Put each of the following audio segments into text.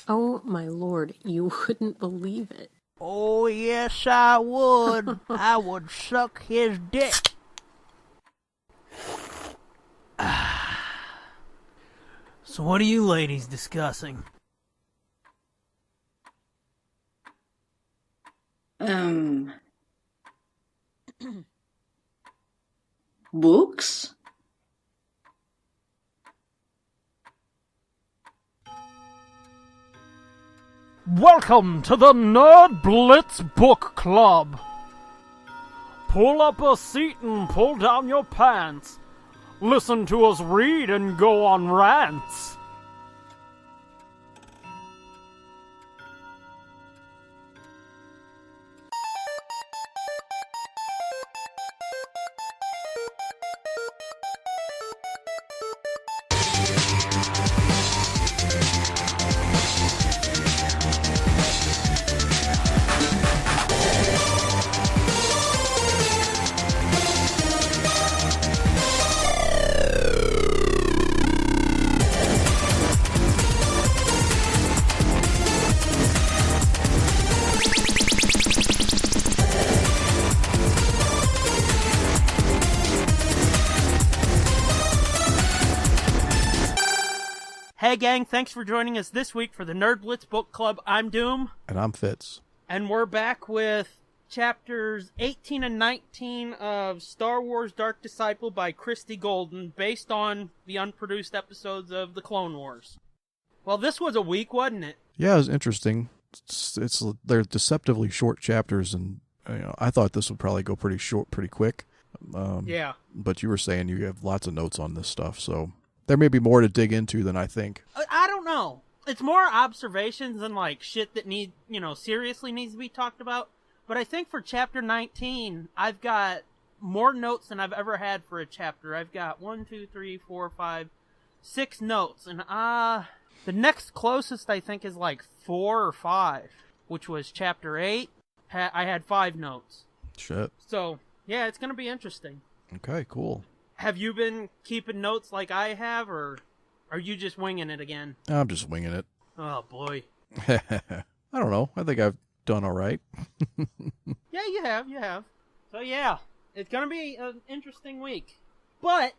Oh, my lord, you wouldn't believe it. Oh, yes, I would. I would suck his dick. So what are you ladies discussing? Books? Welcome to the Nerd Blitz Book Club. Pull up a seat and pull down your pants. Listen to us read and go on rants. Hey gang, thanks for joining us this week for the Nerd Blitz Book Club. I'm Doom. And I'm Fitz. And we're back with chapters 18 and 19 of Star Wars Dark Disciple by Christy Golden, based on the unproduced episodes of the Clone Wars. Well, this was a week, wasn't it? Yeah, it was interesting. They're deceptively short chapters, and I thought this would probably go pretty quick. Yeah. But you were saying you have lots of notes on this stuff, so there may be more to dig into than I think. I don't know. It's more observations and like shit that seriously needs to be talked about. But I think for chapter 19, I've got more notes than I've ever had for a chapter. I've got 6 notes. And the next closest I think is like 4 or 5, which was chapter 8. I had 5 notes. Shit. So, yeah, it's going to be interesting. Okay, cool. Have you been keeping notes like I have, or are you just winging it again? I'm just winging it. Oh, boy. I don't know. I think I've done all right. Yeah, you have. So, yeah, it's going to be an interesting week. But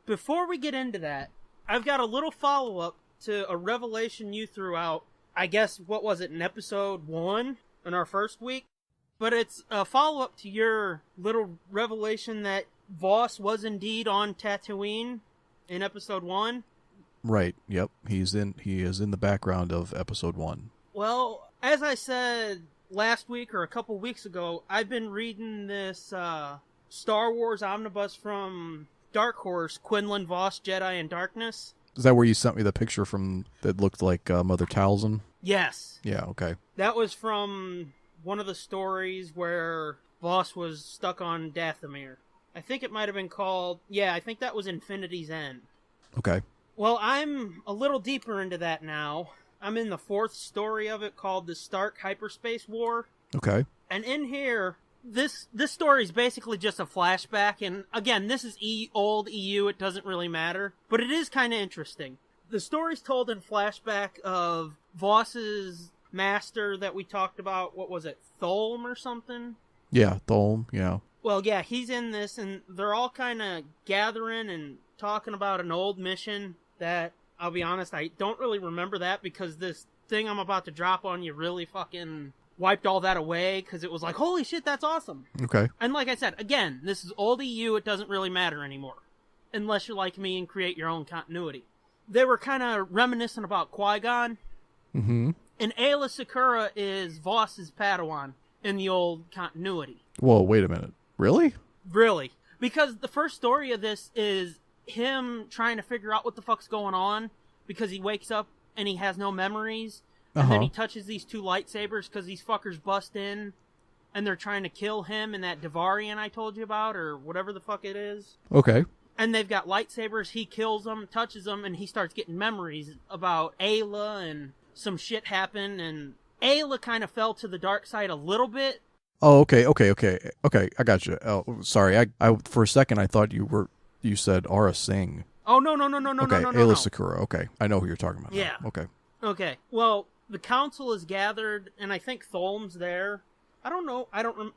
before we get into that, I've got a little follow-up to a revelation you threw out. I guess, what was it, in episode 1 in our first week? But it's a follow-up to your little revelation that Voss was indeed on Tatooine in episode 1. Right. Yep. He is in the background of episode 1. Well, as I said last week or a couple weeks ago, I've been reading this Star Wars omnibus from Dark Horse, Quinlan Voss, Jedi in Darkness. Is that where you sent me the picture from that looked like Mother Talzin? Yes. Yeah. Okay. That was from one of the stories where Voss was stuck on Dathomir. I think it might have been called... Yeah, I think that was Infinity's End. Okay. Well, I'm a little deeper into that now. I'm in the 4th story of it, called The Stark Hyperspace War. Okay. And in here, this story is basically just a flashback. And again, this is old EU. It doesn't really matter. But it is kind of interesting. The story's told in flashback of Voss's master that we talked about. What was it? Tholm or something? Yeah, Tholm. Yeah. Well, yeah, he's in this, and they're all kind of gathering and talking about an old mission that, I'll be honest, I don't really remember that because this thing I'm about to drop on you really fucking wiped all that away because it was like, holy shit, that's awesome. Okay. And like I said, again, this is old EU, it doesn't really matter anymore. Unless you're like me and create your own continuity. They were kind of reminiscent about Qui-Gon. Mm-hmm. And Aayla Secura is Voss's Padawan in the old continuity. Whoa, wait a minute. Really? Really. Because the first story of this is him trying to figure out what the fuck's going on because he wakes up and he has no memories. And then he touches these 2 lightsabers because these fuckers bust in and they're trying to kill him and that Devarian I told you about or whatever the fuck it is. Okay. And they've got lightsabers. He kills them, touches them, and he starts getting memories about Aayla and some shit happened. And Aayla kind of fell to the dark side a little bit. Oh, okay. I got you. Oh, sorry. I for a second I thought you said Aura Singh. Oh no. Okay, Aayla Secura. Okay, I know who you're talking about. Yeah. Now. Okay. Okay. Well, the council is gathered, and I think Tholm's there. I don't know.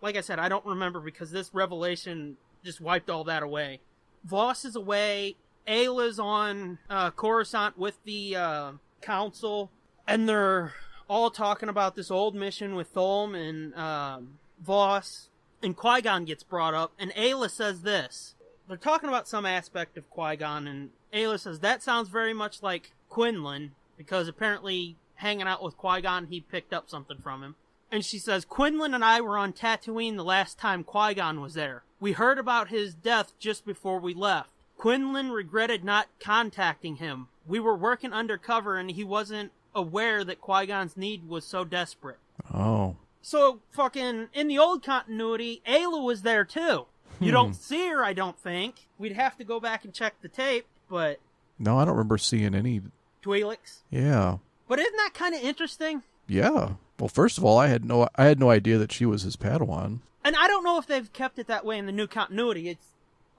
Like I said, I don't remember because this revelation just wiped all that away. Voss is away. Ayla's on Coruscant with the council, and they're all talking about this old mission with Tholm and Voss, and Qui-Gon gets brought up, and Ayla says this. They're talking about some aspect of Qui-Gon, and Ayla says, that sounds very much like Quinlan, because apparently hanging out with Qui-Gon, he picked up something from him. And she says, Quinlan and I were on Tatooine the last time Qui-Gon was there. We heard about his death just before we left. Quinlan regretted not contacting him. We were working undercover, and he wasn't aware that Qui-Gon's need was so desperate. Oh. So, fucking, in the old continuity, Ayla was there, too. You don't see her, I don't think. We'd have to go back and check the tape, but... No, I don't remember seeing any... Twi'leks? Yeah. But isn't that kind of interesting? Yeah. Well, first of all, I had no idea that she was his Padawan. And I don't know if they've kept it that way in the new continuity. It's,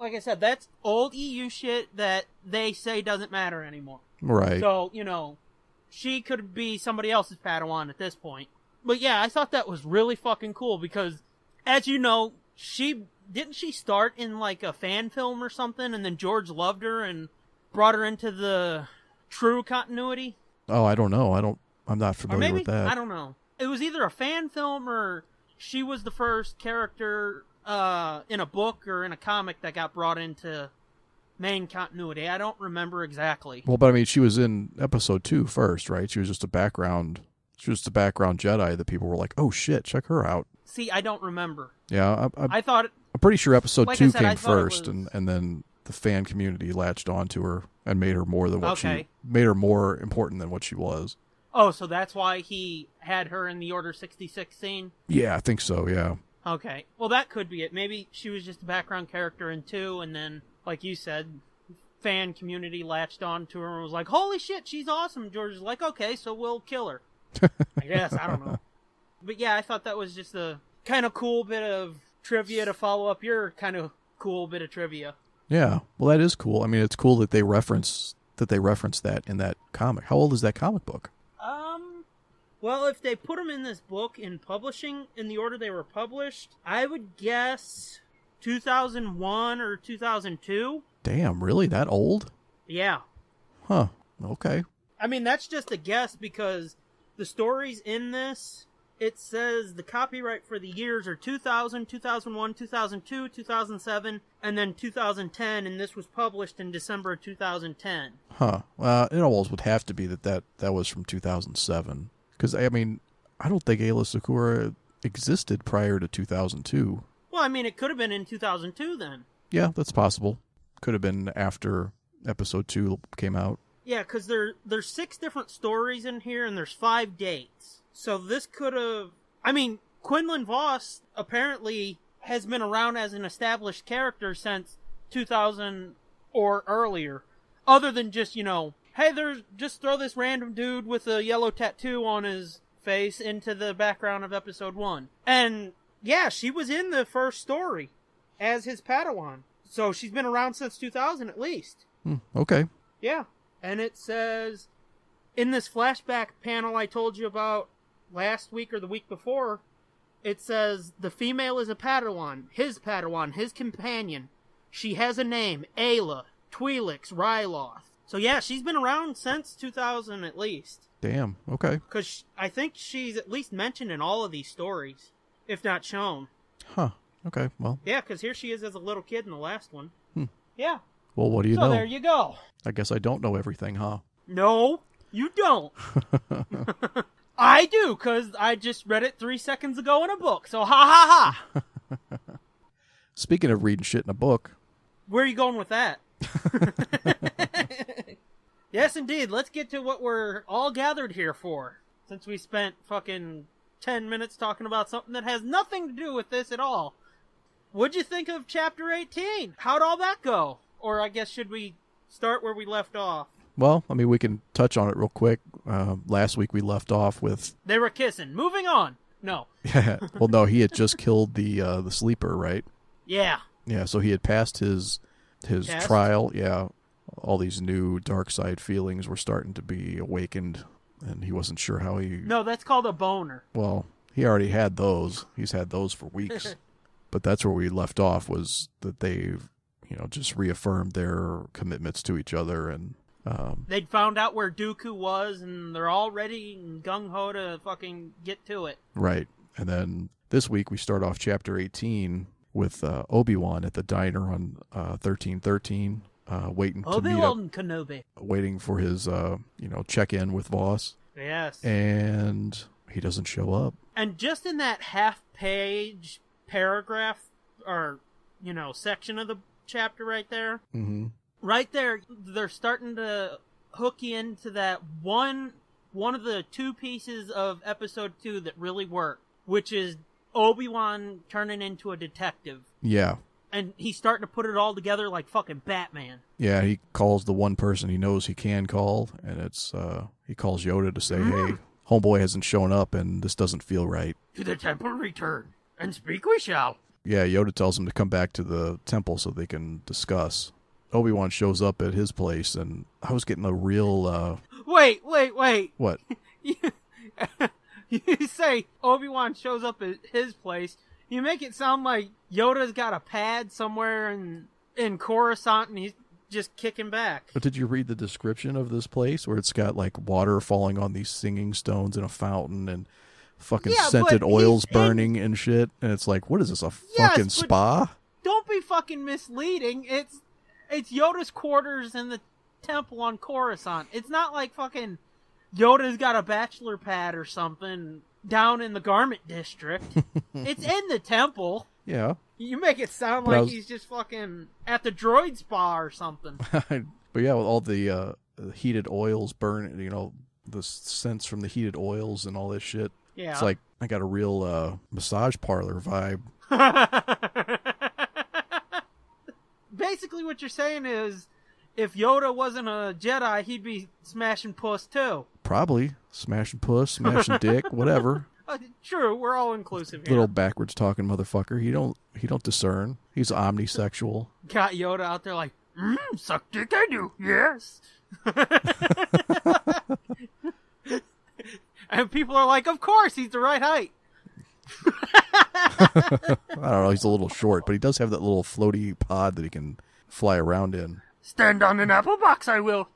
like I said, that's old EU shit that they say doesn't matter anymore. Right. So, you know, she could be somebody else's Padawan at this point. But yeah, I thought that was really fucking cool because, as you know, didn't she start in like a fan film or something, and then George loved her and brought her into the true continuity? Oh, I don't know. I'm not familiar with that. I don't know. It was either a fan film or she was the first character in a book or in a comic that got brought into main continuity. I don't remember exactly. Well, but I mean, she was in episode 2 first, right? She was just a background Jedi that people were like, oh shit, check her out. See, I don't remember. Yeah, I thought... I'm pretty sure episode like 2 said, came first, and then the fan community latched onto her and made her more than what she made her more important than what she was. Oh, so that's why he had her in the Order 66 scene? Yeah, I think so, yeah. Okay. Well, that could be it. Maybe she was just a background character in 2, and then, like you said, fan community latched on to her and was like, holy shit, she's awesome. George is like, okay, so we'll kill her. I guess, I don't know. But yeah, I thought that was just a kind of cool bit of trivia to follow up your kind of cool bit of trivia. Yeah, well, that is cool. I mean, it's cool that they reference that in that comic. How old is that comic book? Well, if they put them in this book in publishing in the order they were published, I would guess 2001 or 2002. Damn, really? That old? Yeah. Huh. Okay. I mean, that's just a guess because the stories in this, it says the copyright for the years are 2000, 2001, 2002, 2007, and then 2010, and this was published in December of 2010. Huh. Well, it almost would have to be that was from 2007. Because, I mean, I don't think Aayla Secura existed prior to 2002. Well, I mean, it could have been in 2002 then. Yeah, that's possible. Could have been after episode 2 came out. Yeah, because there's 6 different stories in here, and there's 5 dates. So this could have... I mean, Quinlan Voss apparently has been around as an established character since 2000 or earlier. Other than just, you know, hey, just throw this random dude with a yellow tattoo on his face into the background of episode 1. And, yeah, she was in the first story as his Padawan. So she's been around since 2000 at least. Okay. Yeah. And it says, in this flashback panel I told you about last week or the week before, it says, the female is a Padawan, his companion. She has a name, Ayla, Twi'leks, Ryloth. So yeah, she's been around since 2000 at least. Damn, okay. Because I think she's at least mentioned in all of these stories, if not shown. Huh, okay, well. Yeah, because here she is as a little kid in the last one. Yeah. Well, what do you know? So there you go. I guess I don't know everything, huh? No, you don't. I do, because I just read it 3 seconds ago in a book, so ha ha ha. Speaking of reading shit in a book. Where are you going with that? Yes, indeed. Let's get to what we're all gathered here for. Since we spent fucking 10 minutes talking about something that has nothing to do with this at all. What'd you think of Chapter 18? How'd all that go? Or I guess should we start where we left off? Well, I mean, we can touch on it real quick. Last week we left off with... They were kissing. Moving on. No. Well, no, he had just killed the sleeper, right? Yeah. Yeah, so he had passed his trial. Yeah, all these new dark side feelings were starting to be awakened and he wasn't sure how he... No, that's called a boner. Well, he already had those. He's had those for weeks. But that's where we left off, was that they've, just reaffirmed their commitments to each other. And they'd found out where Dooku was, and they're all ready and gung-ho to fucking get to it. Right. And then this week we start off Chapter 18 with Obi-Wan at the diner on 1313, waiting to meet up, Kenobi. waiting for his, check-in with Voss. Yes. And he doesn't show up. And just in that half-page paragraph, or, section of the chapter right there, right there, they're starting to hook you into that one of the two pieces of Episode 2 that really work, which is Obi-Wan turning into a detective. Yeah. And he's starting to put it all together like fucking Batman. Yeah, he calls the one person he knows he can call, and it's he calls Yoda to say, hey, homeboy hasn't shown up, and this doesn't feel right. To the temple return, and speak we shall. Yeah, Yoda tells him to come back to the temple so they can discuss. Obi-Wan shows up at his place, and I was getting a real... Wait. What? You say Obi-Wan shows up at his place. You make it sound like Yoda's got a pad somewhere in Coruscant, and he's just kicking back. But did you read the description of this place, where it's got, like, water falling on these singing stones in a fountain, and fucking scented oils burning and shit? And it's like, what is this, a fucking spa? Don't be fucking misleading. It's Yoda's quarters in the temple on Coruscant. It's not like fucking Yoda's got a bachelor pad or something down in the garment district. It's in the temple. Yeah. You make it sound like he's just fucking at the droid spa or something. But yeah, with all the heated oils burning, the scents from the heated oils and all this shit. Yeah. It's like I got a real massage parlor vibe. Basically what you're saying is, if Yoda wasn't a Jedi, he'd be smashing puss too. Probably. Smashing puss, smashing dick, whatever. True, we're all inclusive here. Little backwards talking motherfucker. He don't discern. He's omnisexual. Got Yoda out there like, suck dick I do, yes. And people are like, of course, he's the right height. I don't know, he's a little short, but he does have that little floaty pod that he can fly around in. Stand on an apple box, I will.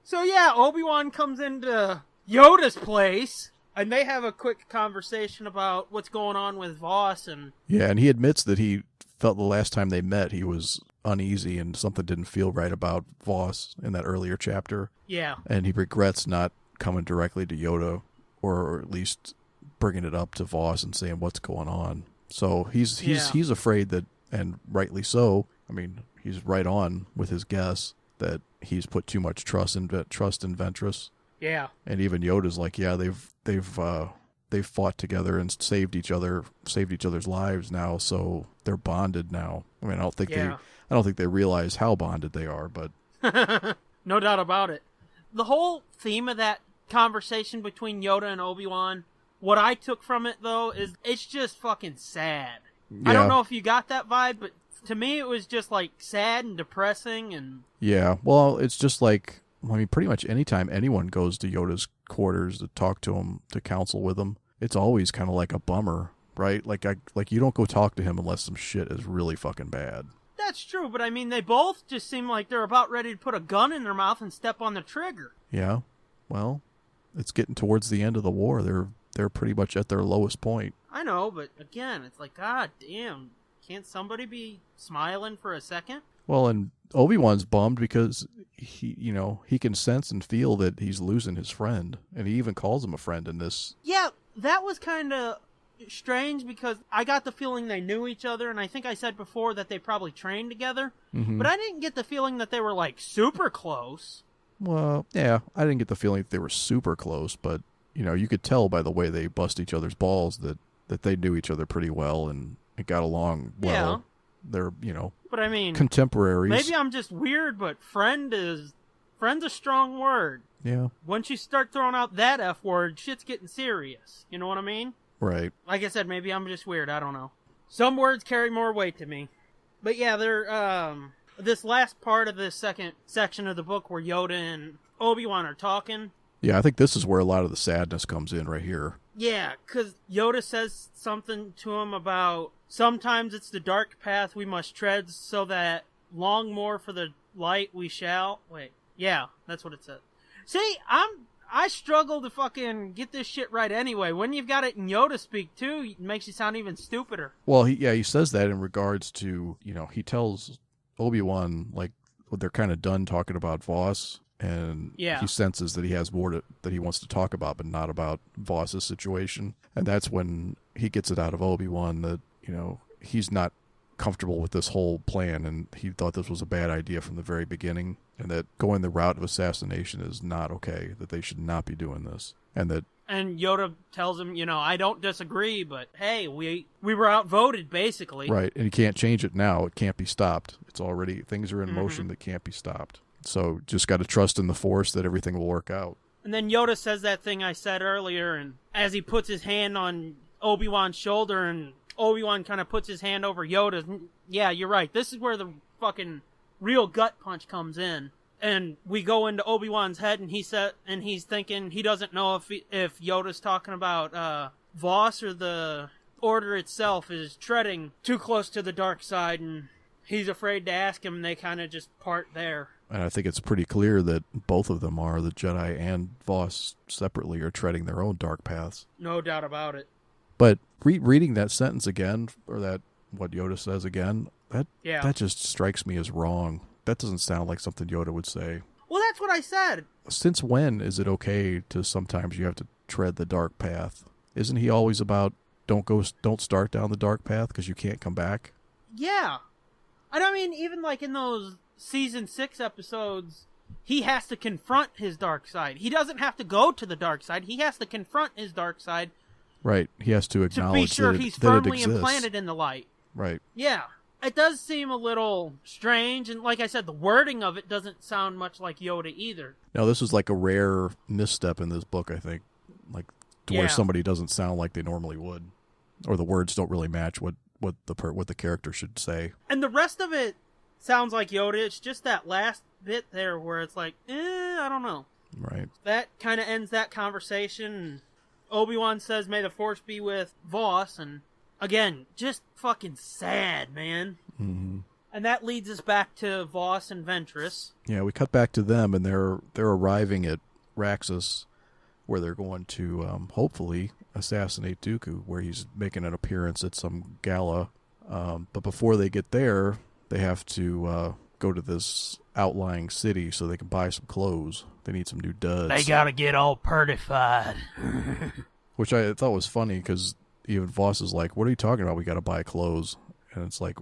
So yeah, Obi-Wan comes into Yoda's place, and they have a quick conversation about what's going on with Voss. And he admits that he felt the last time they met he was uneasy and something didn't feel right about Voss in that earlier chapter. Yeah. And he regrets not coming directly to Yoda, or at least bringing it up to Voss and saying what's going on. So he's afraid that, and rightly so, I mean, he's right on with his guess that he's put too much trust in Ventress. Yeah. And even Yoda's like, yeah, they've fought together and saved each other's lives now, so they're bonded now. I mean, I don't think they realize how bonded they are, but no doubt about it. The whole theme of that conversation between Yoda and Obi-Wan, what I took from it though is it's just fucking sad. Yeah. I don't know if you got that vibe, but to me it was just like sad and depressing. And yeah, well, it's just like, I mean, pretty much anytime anyone goes to Yoda's quarters to talk to him, to counsel with him, it's always kind of like a bummer, right? Like you don't go talk to him unless some shit is really fucking bad. That's true, but I mean, they both just seem like they're about ready to put a gun in their mouth and step on the trigger. Yeah, well, it's getting towards the end of the war. They're pretty much at their lowest point. I know, but again, it's like, god damn, can't somebody be smiling for a second? Well, and Obi-Wan's bummed because he can sense and feel that he's losing his friend, and he even calls him a friend in this. Yeah, that was kind of strange because I got the feeling they knew each other, and I think I said before that they probably trained together, but I didn't get the feeling that they were like super close. Well, yeah, I didn't get the feeling that they were super close, but you could tell by the way they bust each other's balls that they knew each other pretty well and it got along well. Yeah. They're, but I mean, contemporaries. Maybe I'm just weird, but friend's a strong word. Yeah. Once you start throwing out that F word, shit's getting serious. You know what I mean? Right. Like I said, maybe I'm just weird. I don't know. Some words carry more weight to me. But yeah, they're, this last part of this second section of the book where Yoda and Obi-Wan are talking. Yeah, I think this is where a lot of the sadness comes in right here. Yeah, because Yoda says something to him about sometimes it's the dark path we must tread so that long more for the light we shall. Wait, yeah, that's what it said. See, I struggle to fucking get this shit right anyway. When you've got it in Yoda speak too, it makes you sound even stupider. Well, he says that in regards to, he tells Obi-Wan, like, when they're kind of done talking about Voss, and he senses that he has more that he wants to talk about, but not about Voss's situation. And that's when he gets it out of Obi-Wan that, he's not comfortable with this whole plan, and he thought this was a bad idea from the very beginning, and that going the route of assassination is not okay, that they should not be doing this. And Yoda tells him, I don't disagree, but hey, we were outvoted, basically. Right, and you can't change it now. It can't be stopped. It's already, things are in motion that can't be stopped. So just got to trust in the Force that everything will work out. And then Yoda says that thing I said earlier, and as he puts his hand on Obi-Wan's shoulder, and Obi-Wan kind of puts his hand over Yoda's, yeah, you're right. This is where the fucking real gut punch comes in. And we go into Obi-Wan's head, and he's thinking he doesn't know if Yoda's talking about Voss or the Order itself is treading too close to the dark side, and he's afraid to ask him, and they kind of just part there. And I think it's pretty clear that both of them are, the Jedi and Voss separately, are treading their own dark paths. No doubt about it. But reading that sentence again, or that what Yoda says again, that just strikes me as wrong. That doesn't sound like something Yoda would say. Well, that's what I said. Since when is it okay to sometimes you have to tread the dark path? Isn't he always about don't start down the dark path because you can't come back? Yeah. And I mean, even like in those season 6 episodes, he has to confront his dark side. He doesn't have to go to the dark side. He has to confront his dark side. Right. He has to acknowledge to be sure he's firmly implanted in the light. Right. Yeah. It does seem a little strange, and like I said, the wording of it doesn't sound much like Yoda either. No, this is like a rare misstep in this book, I think. Like, to where somebody doesn't sound like they normally would. Or the words don't really match what the character should say. And the rest of it sounds like Yoda. It's just that last bit there where it's like, I don't know. Right. That kind of ends that conversation. Obi-Wan says, "May the Force be with Voss," and again, just fucking sad, man. Mm-hmm. And that leads us back to Voss and Ventress. Yeah, we cut back to them, and they're arriving at Raxus, where they're going to hopefully assassinate Dooku, where he's making an appearance at some gala. But before they get there, they have to go to this outlying city so they can buy some clothes. They need some new duds. They gotta get all purtified. Which I thought was funny, because even Voss is like, what are you talking about? We gotta buy clothes. And it's like,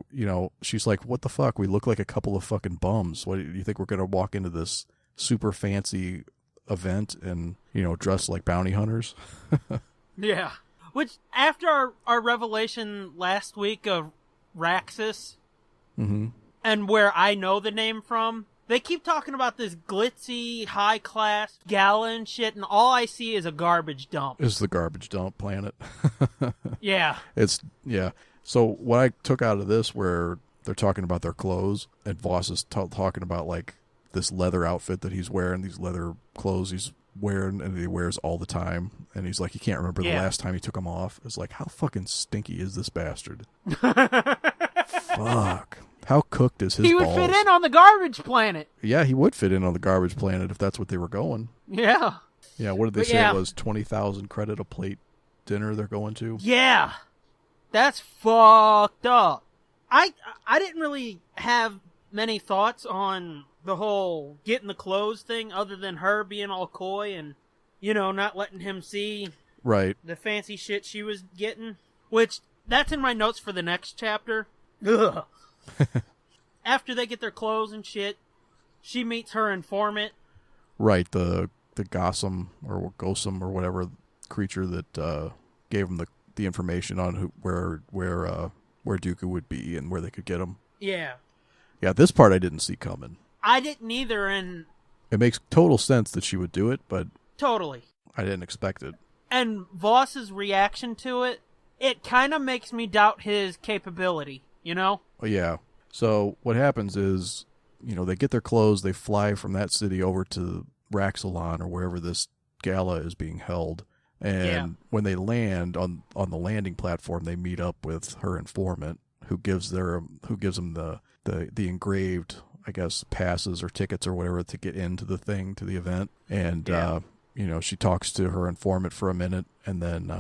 she's like, what the fuck? We look like a couple of fucking bums. What do you think, we're gonna walk into this super fancy event and, dress like bounty hunters? Yeah. Which, after our revelation last week of Raxus, and where I know the name from, they keep talking about this glitzy, high-class gala and shit, and all I see is a garbage dump. It's the garbage dump planet. Yeah. So what I took out of this, where they're talking about their clothes, and Voss is talking about, like, this leather outfit that he's wearing, these leather clothes he's wearing, and he wears all the time, and he's like, he can't remember the last time he took them off. It's like, how fucking stinky is this bastard? Fuck. How cooked is his balls? He would fit in on the garbage planet. Yeah, he would fit in on the garbage planet if that's what they were going. Yeah. Yeah, what did they say it was? 20,000 credit a plate dinner they're going to? Yeah. That's fucked up. I didn't really have many thoughts on the whole getting the clothes thing, other than her being all coy and, not letting him see the fancy shit she was getting. Which, that's in my notes for the next chapter. Ugh. After they get their clothes and shit, she meets her informant. Right, the Gossam or Gosam or whatever creature that gave him the information on where Dooku would be and where they could get him. Yeah. Yeah, this part I didn't see coming. I didn't either, and it makes total sense that she would do it, but totally, I didn't expect it. And Voss's reaction to it kind of makes me doubt his capability, Oh, yeah. So what happens is, they get their clothes, they fly from that city over to Raxalon or wherever this gala is being held. And when they land on the landing platform, they meet up with her informant, who gives them the engraved, I guess, passes or tickets or whatever to get into the event. And she talks to her informant for a minute, and then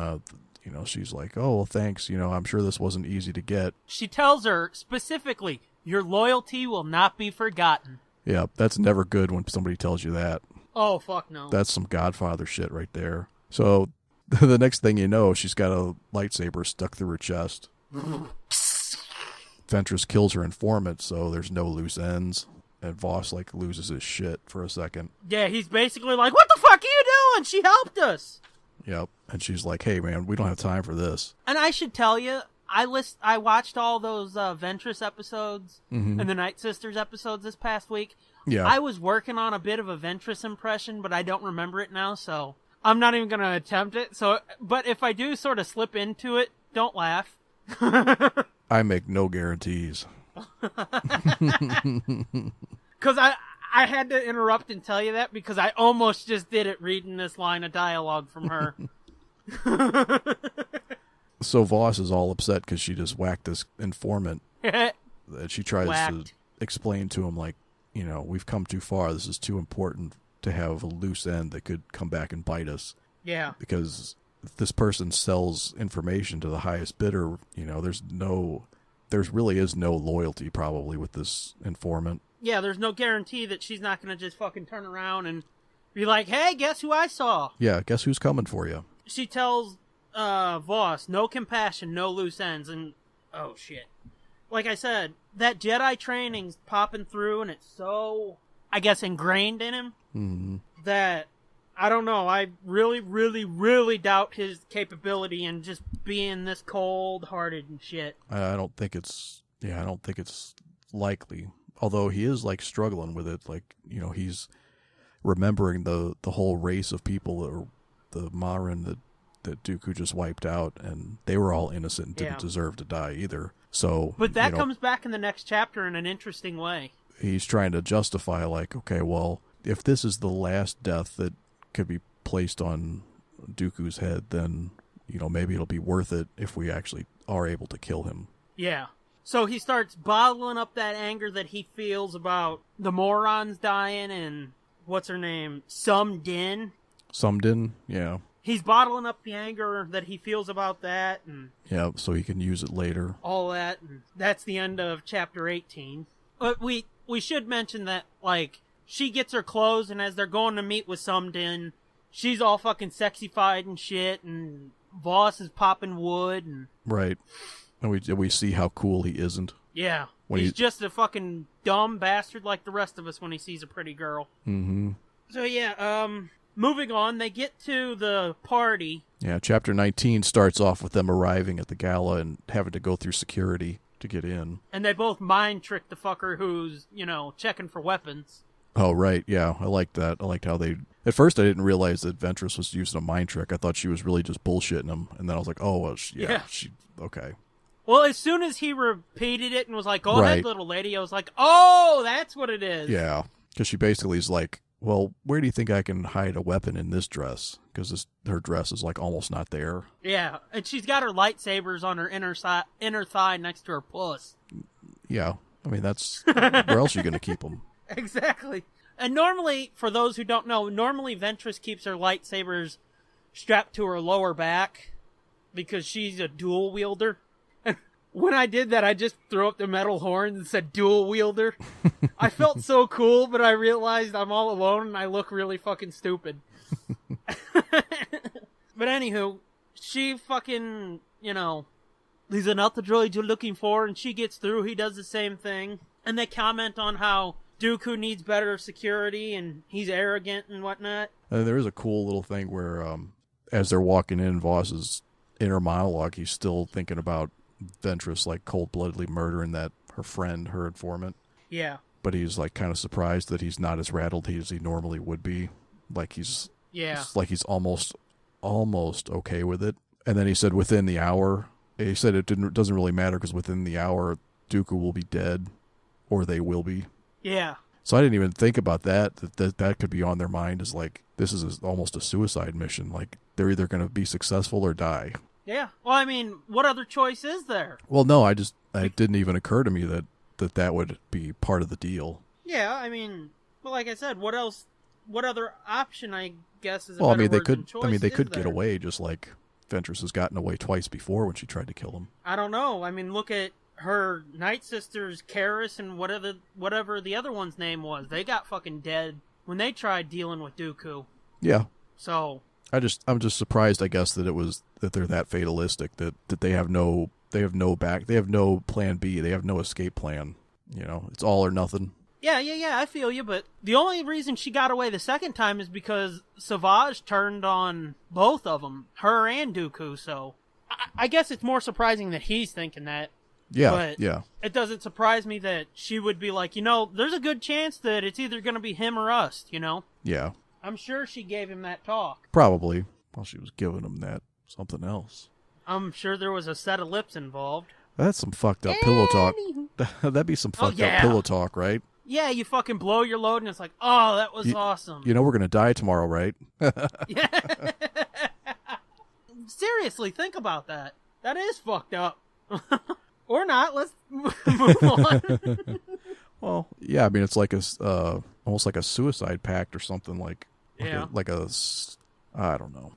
she's like, "Oh, well, thanks. I'm sure this wasn't easy to get." She tells her specifically, "Your loyalty will not be forgotten." Yeah, that's never good when somebody tells you that. Oh, fuck no. That's some Godfather shit right there. So the next thing you know, she's got a lightsaber stuck through her chest. Ventress kills her informant, so there's no loose ends. And Voss, loses his shit for a second. Yeah, he's basically like, "What the fuck are you doing? She helped us." Yep. And she's like, "Hey, man, we don't have time for this." And I should tell you, I watched all those Ventress episodes and the Night Sisters episodes this past week. Yeah. I was working on a bit of a Ventress impression, but I don't remember it now, so I'm not even going to attempt it. But if I do sort of slip into it, don't laugh. I make no guarantees. Because I had to interrupt and tell you that because I almost just did it reading this line of dialogue from her. So Voss is all upset because she just whacked this informant. That she tries to explain to him, we've come too far. This is too important to have a loose end that could come back and bite us. Yeah. Because if this person sells information to the highest bidder, there really is no loyalty probably with this informant. Yeah, there's no guarantee that she's not going to just fucking turn around and be like, "Hey, guess who I saw?" Yeah, guess who's coming for you? She tells Voss, "No compassion, no loose ends," and oh shit. Like I said, that Jedi training's popping through, and it's so, I guess, ingrained in him that, I don't know, I really, really, really doubt his capability in just being this cold-hearted and shit. I don't think it's likely. Although he is struggling with it, he's remembering the whole race of people, the Marin that Dooku just wiped out, and they were all innocent and didn't deserve to die either. So, but that comes back in the next chapter in an interesting way. He's trying to justify, okay, well, if this is the last death that could be placed on Dooku's head, then maybe it'll be worth it if we actually are able to kill him. Yeah. So he starts bottling up that anger that he feels about the morons dying and, what's her name, Sumdin, yeah. He's bottling up the anger that he feels about that. And yeah, so he can use it later. All that. And that's the end of chapter 18. But we should mention that, she gets her clothes, and as they're going to meet with Sumdin, she's all fucking sexified and shit, and Voss is popping wood. And right. And we see how cool he isn't. Yeah. He's just a fucking dumb bastard like the rest of us when he sees a pretty girl. Mm-hmm. So yeah, moving on, they get to the party. Yeah, chapter 19 starts off with them arriving at the gala and having to go through security to get in. And they both mind trick the fucker who's, checking for weapons. Oh, right, yeah, I liked that. I liked how they... At first, I didn't realize that Ventress was using a mind trick. I thought she was really just bullshitting him. And then I was like, oh, well, okay. Well, as soon as he repeated it and was like, "Go ahead, little lady," I was like, "Oh, that's what it is." Yeah, because she basically is like, "Well, where do you think I can hide a weapon in this dress? Because her dress is almost not there." Yeah, and she's got her lightsabers on her inner thigh next to her puss. Yeah, I mean that's where else are you going to keep them? Exactly. And normally, for those who don't know, Ventress keeps her lightsabers strapped to her lower back because she's a dual wielder. When I did that, I just threw up the metal horns and said dual wielder. I felt so cool, but I realized I'm all alone and I look really fucking stupid. But anywho, she fucking, these are not the droids you're looking for, and she gets through. He does the same thing. And they comment on how Dooku needs better security and he's arrogant and whatnot. And there is a cool little thing where, as they're walking in, Voss's inner monologue, he's still thinking about Ventress cold-bloodedly murdering her friend, her informant. Yeah. But he's kind of surprised that he's not as rattled as he normally would be. He's almost okay with it. And then he said within the hour, he said it doesn't really matter because within the hour Dooku will be dead. or they will be. Yeah. So I didn't even think about that could be on their mind as like, this is almost a suicide mission. Like, they're either going to be successful or die. Yeah. Well, I mean, what other choice is there? Well, no, it didn't even occur to me that would be part of the deal. Yeah, I mean, well, like I said, what else? What other option? I guess is. Well, I mean, they could get away, just like Ventress has gotten away twice before when she tried to kill him. I don't know. I mean, look at her Night Sisters, Karis, and whatever the other one's name was. They got fucking dead when they tried dealing with Dooku. Yeah. So I'm just surprised, I guess, that they're that fatalistic that they have no plan B, they have no escape plan. You know, it's all or nothing. Yeah, I feel you, but the only reason she got away the second time is because Savage turned on both of them, her and Dooku, so I guess it's more surprising that he's thinking that. Yeah, but yeah. It doesn't surprise me that she would be like, there's a good chance that it's either going to be him or us, Yeah. I'm sure she gave him that talk. Probably. Well, she was giving him that something else. I'm sure there was a set of lips involved. That's some fucked up pillow talk. That'd be some fucked up pillow talk, right? Yeah, you fucking blow your load and it's like, oh, that was awesome. You know we're going to die tomorrow, right? Yeah. Seriously, think about that. That is fucked up. Or not. Let's move on. Well, yeah, I mean, it's like almost like a suicide pact or something I don't know.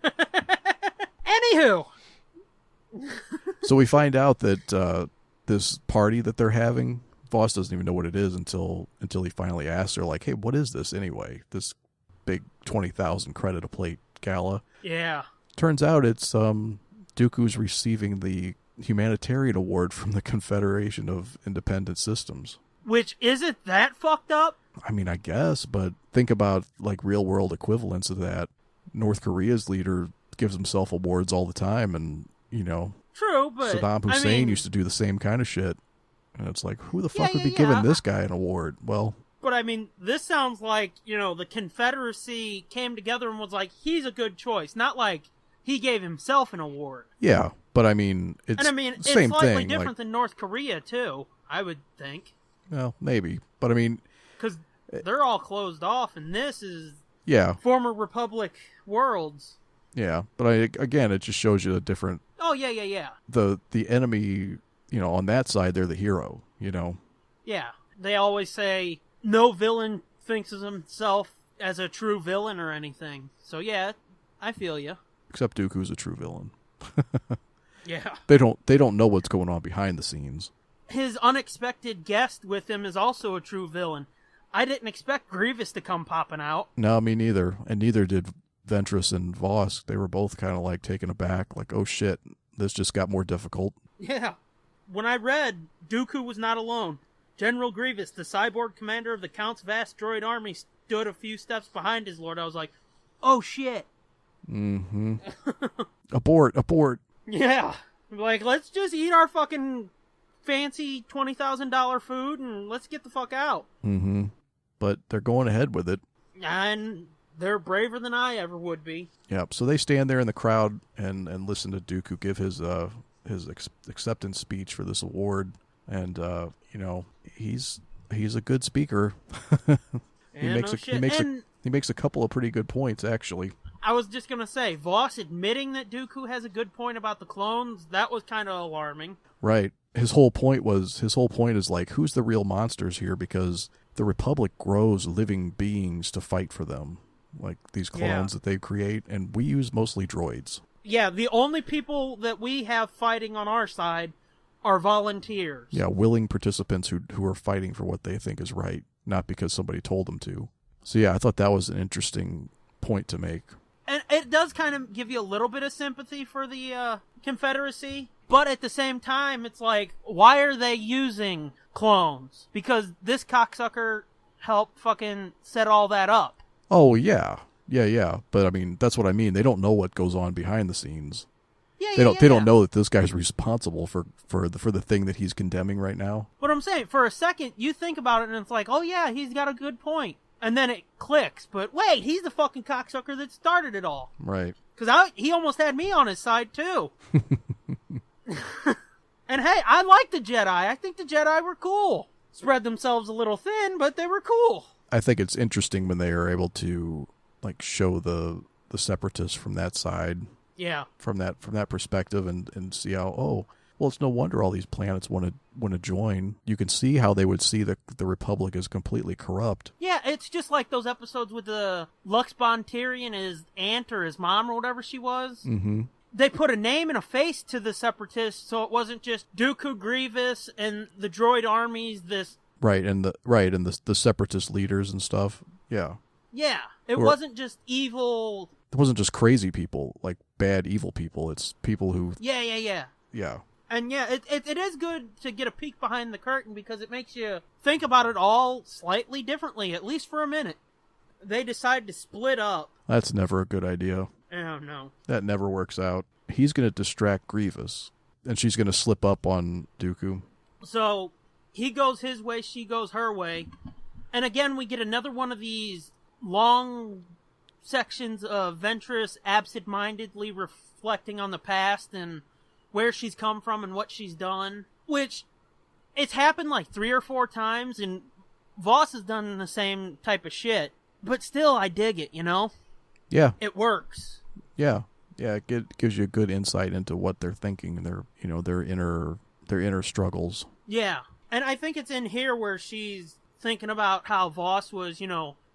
Anywho. So we find out that this party that they're having, Voss doesn't even know what it is until he finally asks her, like, hey, what is this anyway? This big 20,000 credit a plate gala. Yeah. Turns out it's Dooku's receiving the humanitarian award from the Confederation of Independent Systems. Which, isn't that fucked up? I mean, I guess, but think about like real world equivalents of that. North Korea's leader gives himself awards all the time, and True, but Saddam Hussein used to do the same kind of shit. And it's like, who the fuck would be giving this guy an award? Well, but I mean, this sounds like, the Confederacy came together and was like, he's a good choice. Not like he gave himself an award. Yeah, but I mean, it's it's same slightly thing. different than North Korea, too, I would think. Well, maybe. But I mean, because they're all closed off, and this is former Republic worlds. Yeah, but again, it just shows you a different... Oh, yeah. The enemy, on that side, they're the hero, Yeah, they always say no villain thinks of himself as a true villain or anything. So yeah, I feel you. Except Dooku's a true villain. Yeah. They don't know what's going on behind the scenes. His unexpected guest with him is also a true villain. I didn't expect Grievous to come popping out. No, me neither. And neither did Ventress and Voss. They were both kind of like taken aback, like, oh shit, this just got more difficult. Yeah. When I read Dooku was not alone, General Grievous, the cyborg commander of the Count's vast droid army, stood a few steps behind his lord. I was like, oh shit. Mm-hmm. Abort. Yeah. Like, let's just eat our fucking fancy $20,000 food and let's get the fuck out. Mm-hmm. But they're going ahead with it. And they're braver than I ever would be. Yeah, so they stand there in the crowd and listen to Dooku give his acceptance speech for this award, and he's a good speaker. He makes a couple of pretty good points, actually. I was just gonna say, Voss admitting that Dooku has a good point about the clones, that was kind of alarming. Right. His whole point is like, who's the real monsters here? Because the Republic grows living beings to fight for them. Like these clones that they create, and we use mostly droids. Yeah, the only people that we have fighting on our side are volunteers. Yeah, willing participants who are fighting for what they think is right, not because somebody told them to. So yeah, I thought that was an interesting point to make. And it does kind of give you a little bit of sympathy for the Confederacy, but at the same time, it's like, why are they using clones? Because this cocksucker helped fucking set all that up. Oh, yeah. Yeah. But, I mean, that's what I mean. They don't know what goes on behind the scenes. They don't know that this guy's responsible for the thing that he's condemning right now. What I'm saying, for a second, you think about it and it's like, oh yeah, he's got a good point. And then it clicks. But wait, he's the fucking cocksucker that started it all. Right. Because he almost had me on his side, too. And hey, I like the Jedi. I think the Jedi were cool. spread themselves a little thin, but they were cool. I think it's interesting when they are able to like show the separatists from that side. Yeah. From that perspective and see how, well, it's no wonder all these planets want to join. You can see how they would see the Republic as completely corrupt. Yeah, it's just like those episodes with the Lux Bonteri and his aunt or his mom or whatever she was. Mm-hmm. They put a name and a face to the separatists, so it wasn't just Dooku, Grievous, and the droid armies. And the separatist leaders and stuff. Yeah. Yeah, it wasn't just evil. It wasn't just crazy people, like bad evil people. It's people who. Yeah. Yeah. And yeah, it is good to get a peek behind the curtain because it makes you think about it all slightly differently, at least for a minute. They decide to split up. That's never a good idea. Oh, no. That never works out. He's going to distract Grievous, and she's going to slip up on Dooku. So, he goes his way, she goes her way. And again, we get another one of these long sections of Ventress absent-mindedly reflecting on the past and where she's come from and what she's done. Which, it's happened like 3 or 4 times, and Voss has done the same type of shit. But still, I dig it, you know? Yeah. It works. Yeah, it gives you a good insight into what they're thinking and their inner struggles. Yeah, and I think it's in here where she's thinking about how Voss was,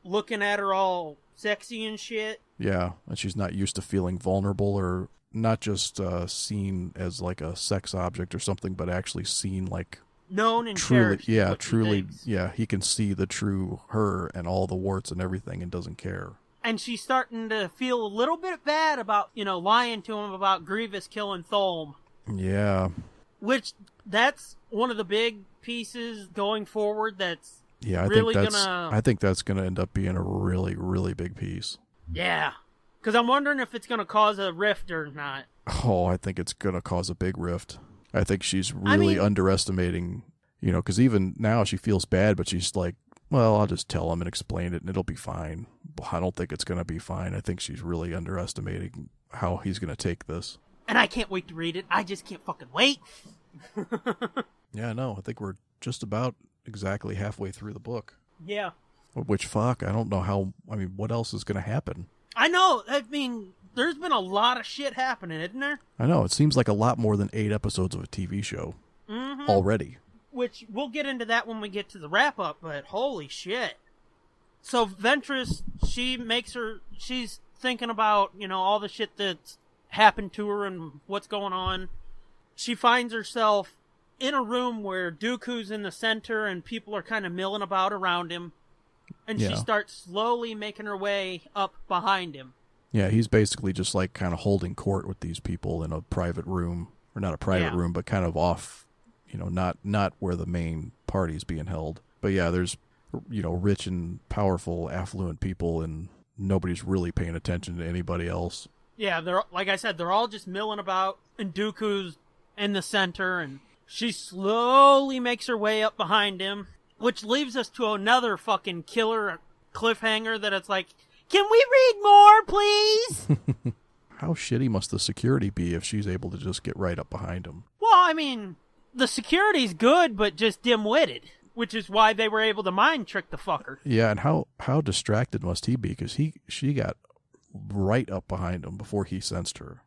looking at her all sexy and shit. Yeah, and she's not used to feeling vulnerable or not just seen as like a sex object or something, but actually seen like known and truly. cherished. Yeah, truly. Yeah, he can see the true her and all the warts and everything and doesn't care. And she's starting to feel a little bit bad about, lying to him about Grievous killing Thulm. Yeah. Which, that's one of the big pieces going forward that's I think that's gonna end up being a really, really big piece. Yeah. Because I'm wondering if it's going to cause a rift or not. Oh, I think it's gonna cause a big rift. I think she's really underestimating, because even now she feels bad, but she's like, well, I'll just tell him and explain it and it'll be fine. I don't think it's going to be fine. I think she's really underestimating how he's going to take this. And I can't wait to read it. I just can't fucking wait. Yeah, no, I think we're just about exactly halfway through the book. Yeah. Which, I don't know what else is going to happen? I know. There's been a lot of shit happening, isn't there? I know. It seems like a lot more than 8 episodes of a TV show already. Which, we'll get into that when we get to the wrap-up, but holy shit. So, Ventress, she's thinking about, all the shit that's happened to her and what's going on. She finds herself in a room where Dooku's in the center and people are kind of milling about around him. And she starts slowly making her way up behind him. Yeah, he's basically just like kind of holding court with these people in a private room. Or not a private room, but kind of off, not where the main party's being held. But yeah, there's, rich and powerful, affluent people, and nobody's really paying attention to anybody else. Yeah, like I said, they're all just milling about, and Dooku's in the center, and she slowly makes her way up behind him, which leaves us to another fucking killer cliffhanger that it's like, can we read more, please? How shitty must the security be if she's able to just get right up behind him? Well, the security's good, but just dim-witted, which is why they were able to mind trick the fucker. Yeah, and how distracted must he be? Because she got right up behind him before he sensed her.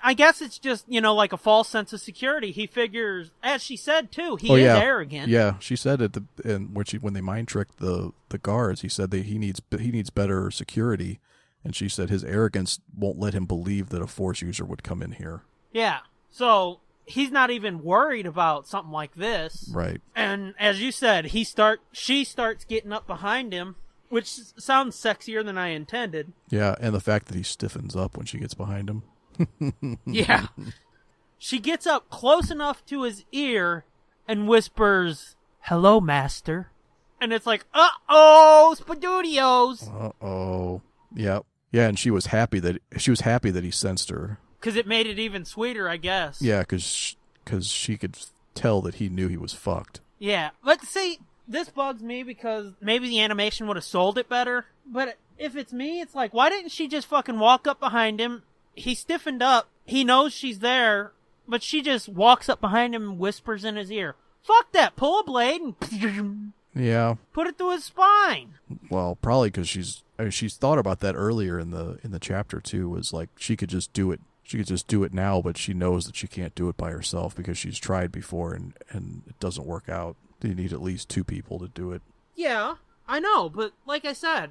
I guess it's just, like a false sense of security. He figures, as she said, too, he is arrogant. Yeah, she said when they mind tricked the guards, he said that he needs better security, and she said his arrogance won't let him believe that a Force user would come in here. Yeah, so he's not even worried about something like this. Right. And as you said, she starts getting up behind him, which sounds sexier than I intended. Yeah, and the fact that he stiffens up when she gets behind him. Yeah. She gets up close enough to his ear and whispers, "Hello, master." And it's like, uh-oh, Spadudios. Uh-oh. Yep. Yeah, and she was happy that he sensed her. Because it made it even sweeter, I guess. Yeah, because she could tell that he knew he was fucked. Yeah, but see, this bugs me because maybe the animation would have sold it better. But if it's me, it's like, why didn't she just fucking walk up behind him? He stiffened up. He knows she's there, but she just walks up behind him and whispers in his ear, Fuck that. Pull a blade and Yeah. put it through his spine. Well, probably because she's thought about that earlier in the chapter too. Was like she could just do it. She could just do it now, but she knows that she can't do it by herself because she's tried before and it doesn't work out. You need at least 2 people to do it. Yeah, I know, but like I said,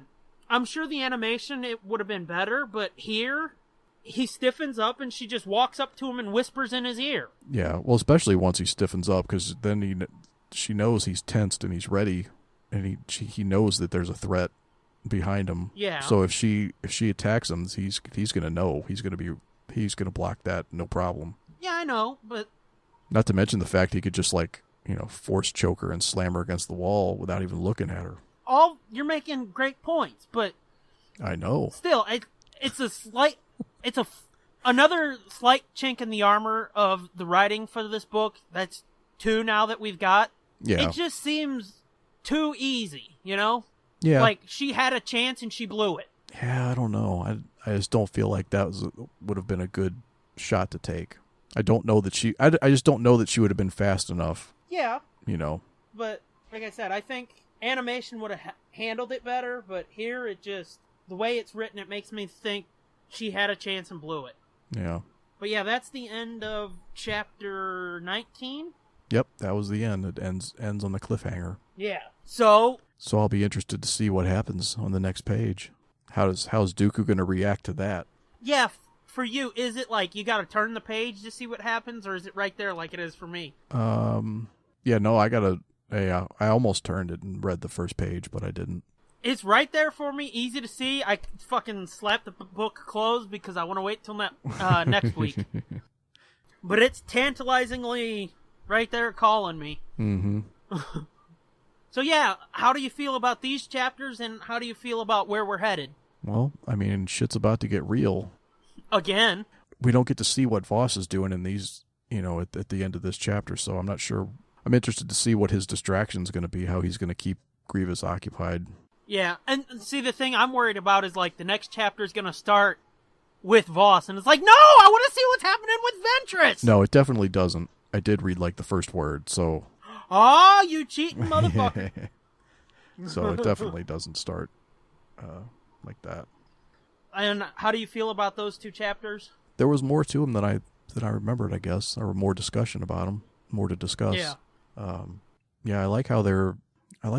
I'm sure the animation, it would have been better, but here, he stiffens up and she just walks up to him and whispers in his ear. Yeah, well, especially once he stiffens up, because then she knows he's tensed and he's ready, and he knows that there's a threat behind him. Yeah. So if she attacks him, he's gonna know. He's gonna block that, no problem. Yeah, I know, but Not to mention the fact he could just force choke her and slam her against the wall without even looking at her. you're making great points, but I know. still, it's another slight chink in the armor of the writing for this book. That's 2 now that we've got. Yeah. It just seems too easy, you know? Yeah. Like, she had a chance and she blew it. Yeah, I don't know. I just don't feel like that would have been a good shot to take. I don't know that I just don't know that she would have been fast enough. Yeah. You know. But, like I said, I think animation would have handled it better, but here the way it's written, it makes me think she had a chance and blew it. Yeah. But yeah, that's the end of chapter 19. Yep, that was the end. It ends on the cliffhanger. Yeah. So I'll be interested to see what happens on the next page. How's Dooku going to react to that? yeah, for you, is it like you got to turn the page to see what happens, or is it right there like it is for me? Yeah, no, I almost turned it and read the first page, but I didn't. It's right there for me, easy to see. I fucking slapped the book closed because I want to wait till next week. But it's tantalizingly right there calling me. Mm-hmm. So yeah, how do you feel about these chapters, and how do you feel about where we're headed? Well, I mean, shit's about to get real. Again. We don't get to see what Voss is doing in these, at the end of this chapter, so I'm not sure. I'm interested to see what his distraction's going to be, how he's going to keep Grievous occupied. Yeah, and see, the thing I'm worried about is, like, the next chapter is going to start with Voss, and it's like, no, I want to see what's happening with Ventress! No, it definitely doesn't. I did read, the first word, so... Oh, you cheating motherfucker! So it definitely doesn't start like that. And how do you feel about those 2 chapters? There was more to them than I remembered, I guess. There were more discussion about them, more to discuss. Yeah. Yeah, I like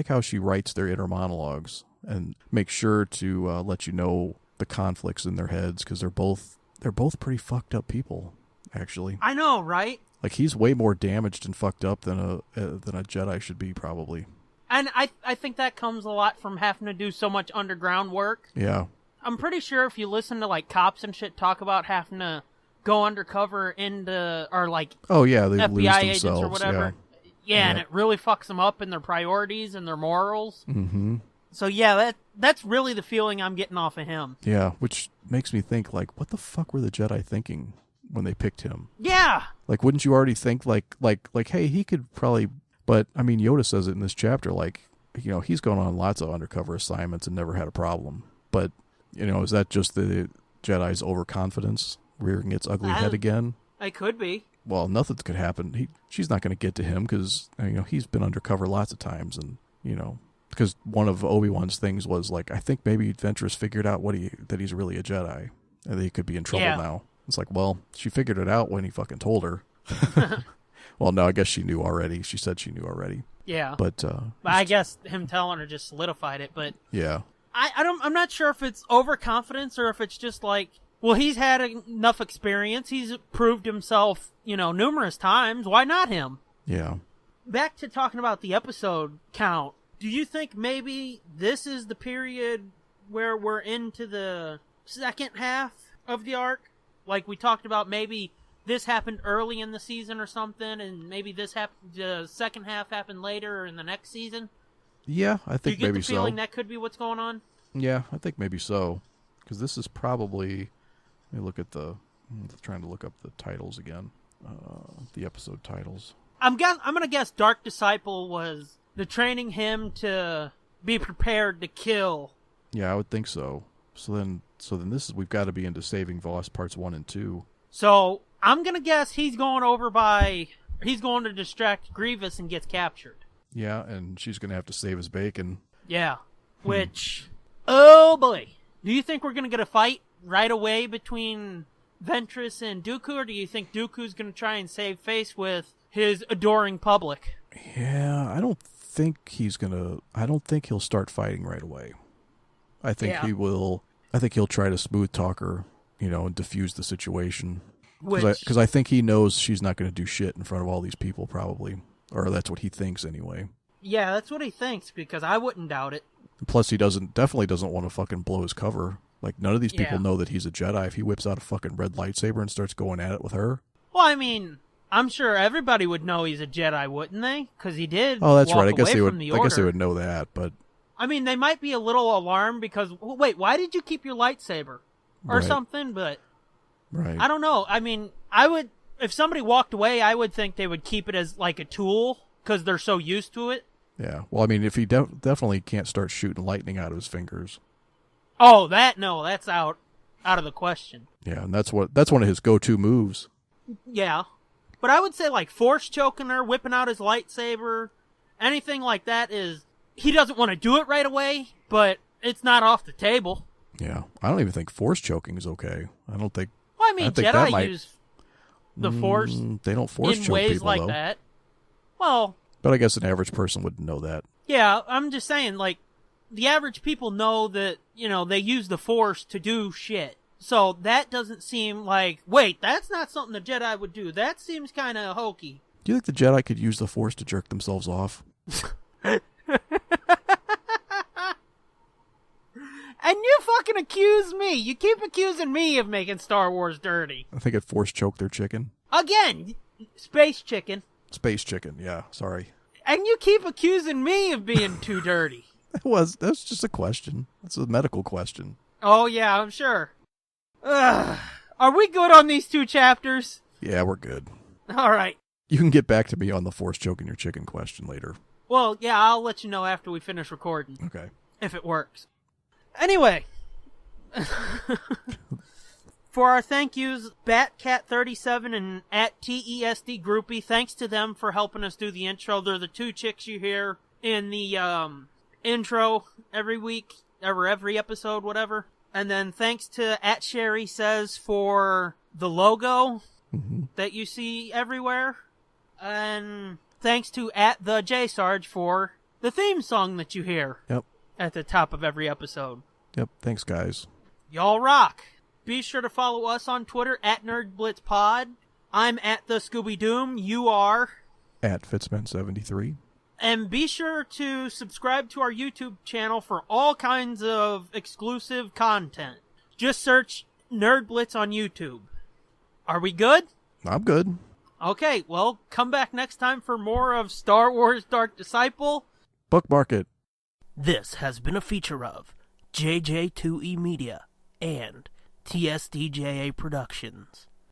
how she writes their inner monologues and makes sure to let you know the conflicts in their heads, because they're both pretty fucked up people, actually. I know, right? Like, he's way more damaged and fucked up than a Jedi should be, probably. And I think that comes a lot from having to do so much underground work. Yeah. I'm pretty sure if you listen to, like, cops and shit talk about having to go undercover into, or, like, oh, yeah, they lose FBI themselves, agents or whatever. Yeah, and it really fucks them up in their priorities and their morals. Mm-hmm. So, yeah, that's really the feeling I'm getting off of him. Yeah, which makes me think, like, what the fuck were the Jedi thinking when they picked him? Yeah! Like, wouldn't you already think, like, hey, he could probably... But, I mean, Yoda says it in this chapter, like, he's gone on lots of undercover assignments and never had a problem. But, is that just the Jedi's overconfidence rearing its ugly head again? It could be. Well, nothing could happen. She's not going to get to him because, he's been undercover lots of times. And, because one of Obi-Wan's things was, like, I think maybe Ventress figured out that he's really a Jedi. And that he could be in trouble now. It's like, well, she figured it out when he fucking told her. Well, no, I guess she knew already. She said she knew already. Yeah. But I guess him telling her just solidified it, but yeah. I'm not sure if it's overconfidence or if it's just like, well, he's had enough experience. He's proved himself, numerous times. Why not him? Yeah. Back to talking about the episode count. Do you think maybe this is the period where we're into the second half of the arc? Like we talked about, maybe this happened early in the season or something, and maybe the second half happened later or in the next season? Yeah, I think maybe so. Do you get the feeling that could be what's going on? Yeah, I think maybe so. Because this is probably... Let me look at I'm trying to look up the titles again. The episode titles. I'm going to guess Dark Disciple was the training him to be prepared to kill. Yeah, I would think so. So then we've got to be into Saving Voss parts 1 and 2. So I'm going to guess he's going over by he's going to distract Grievous and gets captured. Yeah, and she's going to have to save his bacon. Yeah, which, oh boy. Do you think we're going to get a fight right away between Ventress and Dooku, or do you think Dooku's going to try and save face with his adoring public? Yeah, I don't think he'll start fighting right away. I think he will. I think he'll try to smooth talk her, and diffuse the situation. Because I think he knows she's not going to do shit in front of all these people, probably. Or that's what he thinks anyway. Yeah, that's what he thinks, because I wouldn't doubt it. Plus, he definitely doesn't want to fucking blow his cover. Like, none of these people know that he's a Jedi. If he whips out a fucking red lightsaber and starts going at it with her. Well, I mean, I'm sure everybody would know he's a Jedi, wouldn't they? Because he did. Oh, that's right. I guess they would know that, but. I mean, they might be a little alarmed because, wait, why did you keep your lightsaber? Or something, but. Right. I don't know. I mean, if somebody walked away, I would think they would keep it as like a tool because they're so used to it. Yeah. Well, I mean, if he definitely can't start shooting lightning out of his fingers. Oh, that's out of the question. Yeah, and that's one of his go-to moves. Yeah. But I would say like force choking her, whipping out his lightsaber, anything like that he doesn't want to do it right away, but it's not off the table. Yeah. I don't even think force choking is okay. I don't think. Well, I mean, Jedi use the Force. They don't force in choke ways people, like though. that. Well. But I guess an average person wouldn't know that. Yeah, I'm just saying, like, the average people know that, they use the Force to do shit. So that doesn't seem like, wait, that's not something the Jedi would do. That seems kind of hokey. Do you think the Jedi could use the Force to jerk themselves off? And you fucking accuse me. You keep accusing me of making Star Wars dirty. I think it Force choked their chicken. Again, space chicken. Space chicken, yeah, sorry. And you keep accusing me of being too dirty. That's just a question. It's a medical question. Oh, yeah, I'm sure. Ugh. Are we good on these 2 chapters? Yeah, we're good. All right. You can get back to me on the Force choking your chicken question later. Well, yeah, I'll let you know after we finish recording. Okay. If it works. Anyway. For our thank yous, Batcat37 and at TESD Groupie, thanks to them for helping us do the intro. They're the 2 chicks you hear in the intro every week, or every episode, whatever. And then thanks to at Sherry Says for the logo that you see everywhere. And thanks to at the J Sarge for the theme song that you hear. Yep. At the top of every episode. Yep, thanks guys. Y'all rock. Be sure to follow us on Twitter at NerdBlitzPod. I'm at the Scooby Doom. You are at Fitzman73. And be sure to subscribe to our YouTube channel for all kinds of exclusive content. Just search Nerd Blitz on YouTube. Are we good? I'm good. Okay, well, come back next time for more of Star Wars Dark Disciple. Bookmark it. This has been a feature of JJ2E Media and TSDJA Productions.